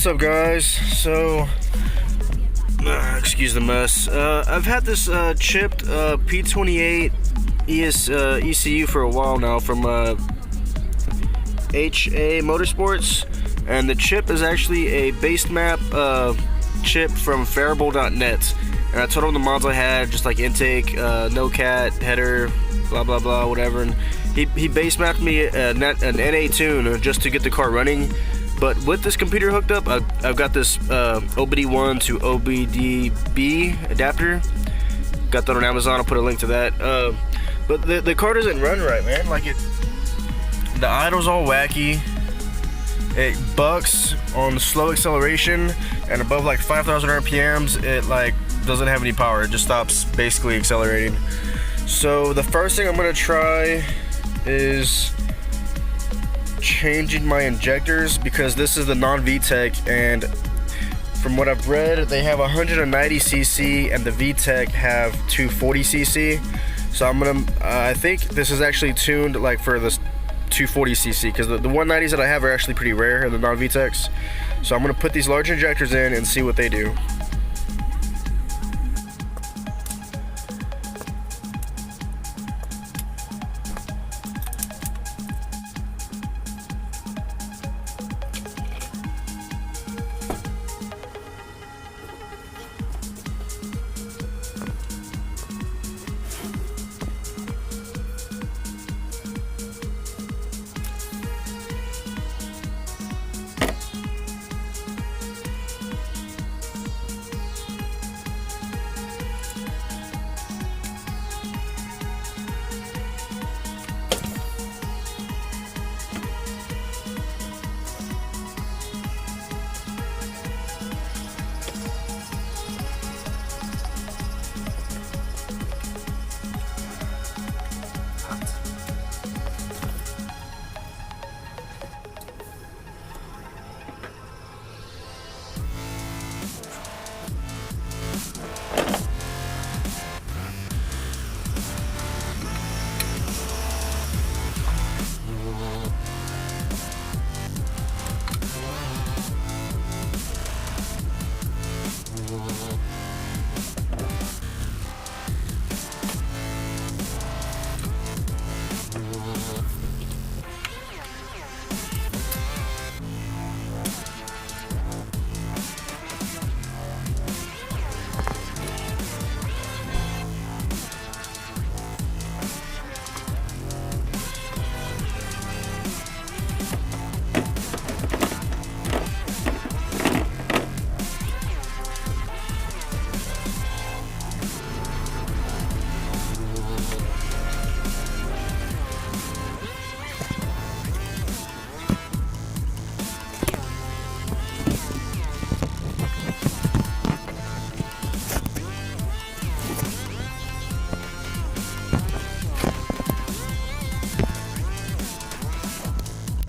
What's up, guys? So, excuse the mess. I've had this chipped p28 ECU for a while now from HA Motorsports, and the chip is actually a base map chip from Variable.net. And I told him the mods I had, just like intake, no cat, header, blah blah blah, whatever. And he base mapped me an NA tune just to get the car running. But with this computer hooked up, I've got this OBD1 to OBDB adapter. Got that on Amazon. I'll put a link to that. But the car doesn't run right, man. Like the idle's all wacky. It bucks on slow acceleration, and above like 5,000 RPMs, it like doesn't have any power. It just stops basically accelerating. So the first thing I'm gonna try is changing my injectors, because this is the non-VTEC, and from what I've read, they have 190cc and the VTEC have 240cc. So I'm gonna I think this is actually tuned like for this 240cc, because the 190s that I have are actually pretty rare in the non-VTECs. So I'm gonna put these large injectors in and see what they do.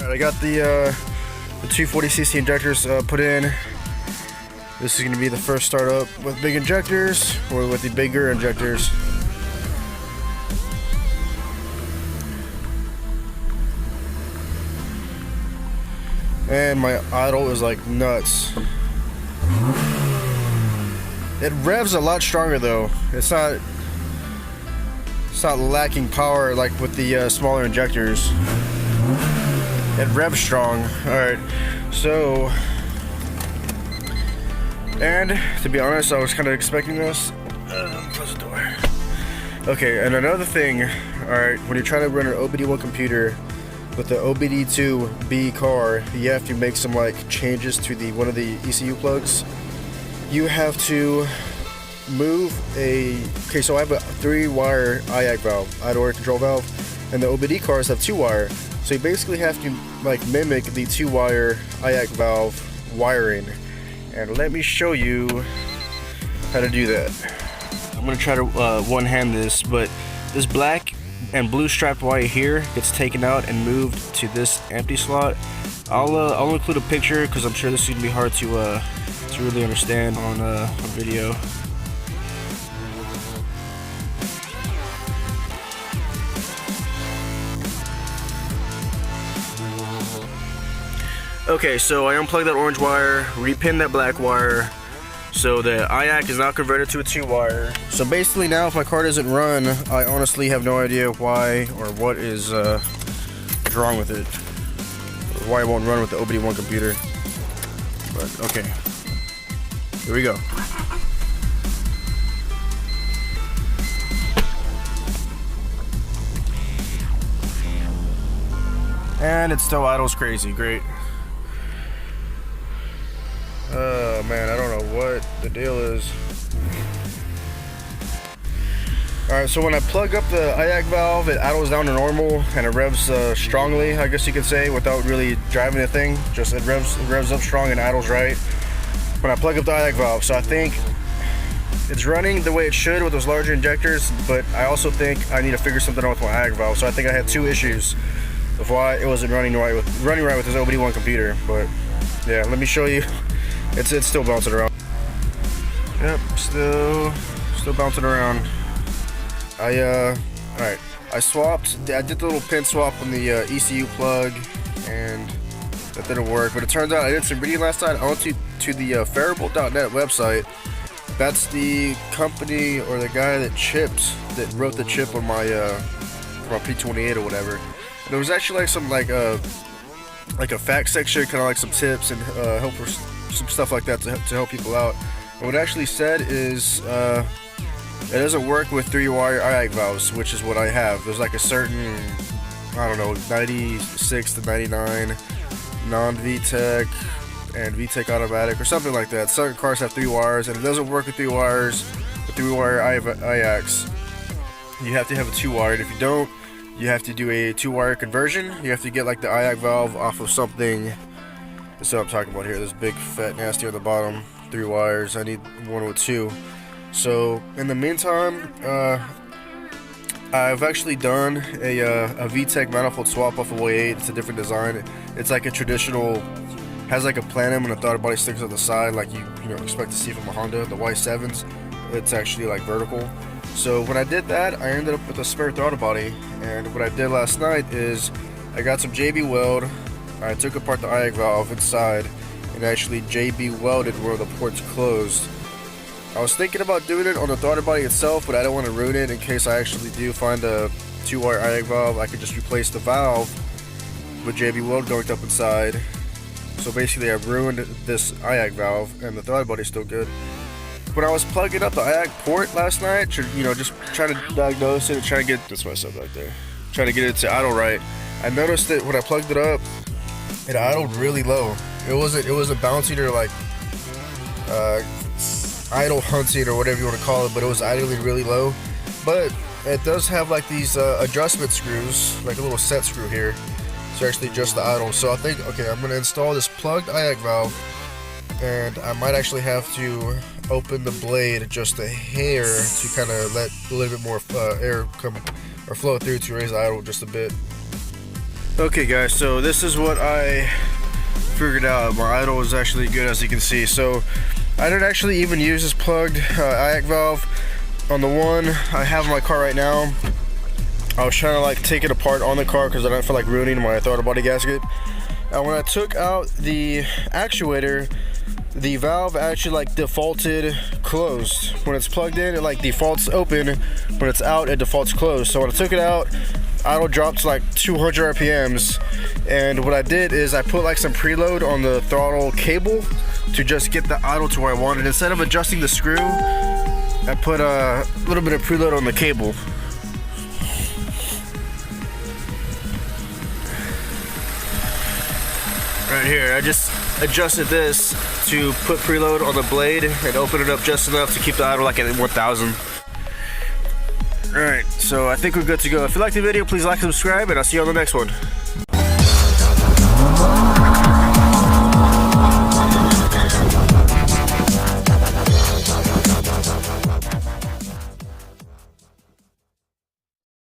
I got the 240cc injectors put in. This is going to be the first startup with big injectors, or with the bigger injectors. And my idle is like nuts. It revs a lot stronger though. It's not lacking power like with the smaller injectors. It revs strong. Alright, so, and to be honest, I was kind of expecting this. Close the door. Okay, and another thing, alright, when you're trying to run an OBD1 computer with the OBD2B car, you have to make some like changes to one of the ECU plugs. You have to move okay, so I have a 3-wire IAC valve, idle air control valve, and the OBD cars have 2-wire. So you basically have to like mimic the 2-wire IAC valve wiring, and let me show you how to do that. I'm gonna try to one-hand this, but this black and blue striped wire here gets taken out and moved to this empty slot. I'll include a picture because I'm sure this is gonna be hard to really understand on video. Okay, so I unplugged that orange wire, repinned that black wire, so the IAC is now converted to a 2-wire. So basically now if my car doesn't run, I honestly have no idea why or what is wrong with it. Or why it won't run with the OBD1 computer. But okay, here we go. And it still idles crazy, great. Oh man, I don't know what the deal is. Alright, so when I plug up the IAC valve, it idles down to normal and it revs strongly, I guess you could say, without really driving the thing. Just it revs up strong and idles right when I plug up the IAC valve. So I think it's running the way it should with those larger injectors, but I also think I need to figure something out with my IAC valve. So I think I had 2 issues of why it wasn't running right with this OBD1 computer. But yeah, let me show you. It's still bouncing around. Yep, still bouncing around. Alright, I did the little pin swap on the ECU plug, and that didn't work. But it turns out I did some reading last night. I went to the Variable.net website. That's the company or the guy that wrote the chip on my p28 or whatever. And there was actually like a fact section, kind of like some tips and help for some stuff like that to help people out. And what it actually said is it doesn't work with 3-wire IAC valves, which is what I have. There's like a certain, I don't know, 96 to 99 non-VTEC and VTEC automatic or something like that. Certain cars have 3 wires, and it doesn't work with 3 wires, with 3-wire IACs. You have to have a 2-wire, and if you don't, you have to do a 2-wire conversion. You have to get like the IAC valve off of something. That's what I'm talking about here. This big fat nasty on the bottom, 3 wires. I need one with 2. So in the meantime, I've actually done a VTEC manifold swap off of Y8. It's a different design. It's like a traditional, has like a plenum and a throttle body sticks on the side, like you expect to see from a Honda. The Y7s, it's actually like vertical. So when I did that, I ended up with a spare throttle body. And what I did last night is I got some JB weld. I took apart the IAC valve inside and actually JB welded where the port's closed. I was thinking about doing it on the throttle body itself, but I don't want to ruin it in case I actually do find a 2-wire IAC valve. I could just replace the valve with JB weld going up inside. So basically I ruined this IAC valve, and the throttle body's still good. When I was plugging up the IAC port last night, just trying to diagnose it and trying to get, that's myself back there, trying to get it to idle right, I noticed that when I plugged it up, it idled really low. It wasn't bouncing or like idle hunting or whatever you want to call it, but it was idling really low. But it does have like these adjustment screws, like a little set screw here to actually adjust the idle. So I think, okay, I'm going to install this plugged IAC valve, and I might actually have to open the blade just a hair to kind of let a little bit more air come or flow through to raise the idle just a bit. Okay guys, so this is what I figured out. My idle is actually good, as you can see. So I didn't actually even use this plugged IAC valve on the one I have in my car right now. I was trying to like take it apart on the car because I don't feel like ruining my throttle body gasket. And when I took out the actuator, the valve actually like defaulted closed. When it's plugged in, it like defaults open. When it's out, it defaults closed. So when I took it out, idle dropped to like 200 RPMs. And what I did is I put like some preload on the throttle cable to just get the idle to where I wanted. Instead of adjusting the screw, I put a little bit of preload on the cable. Right here, I just adjusted this to put preload on the blade and open it up just enough to keep the idle like at 1000. Alright, so I think we're good to go. If you liked the video, please like and subscribe, and I'll see you on the next one.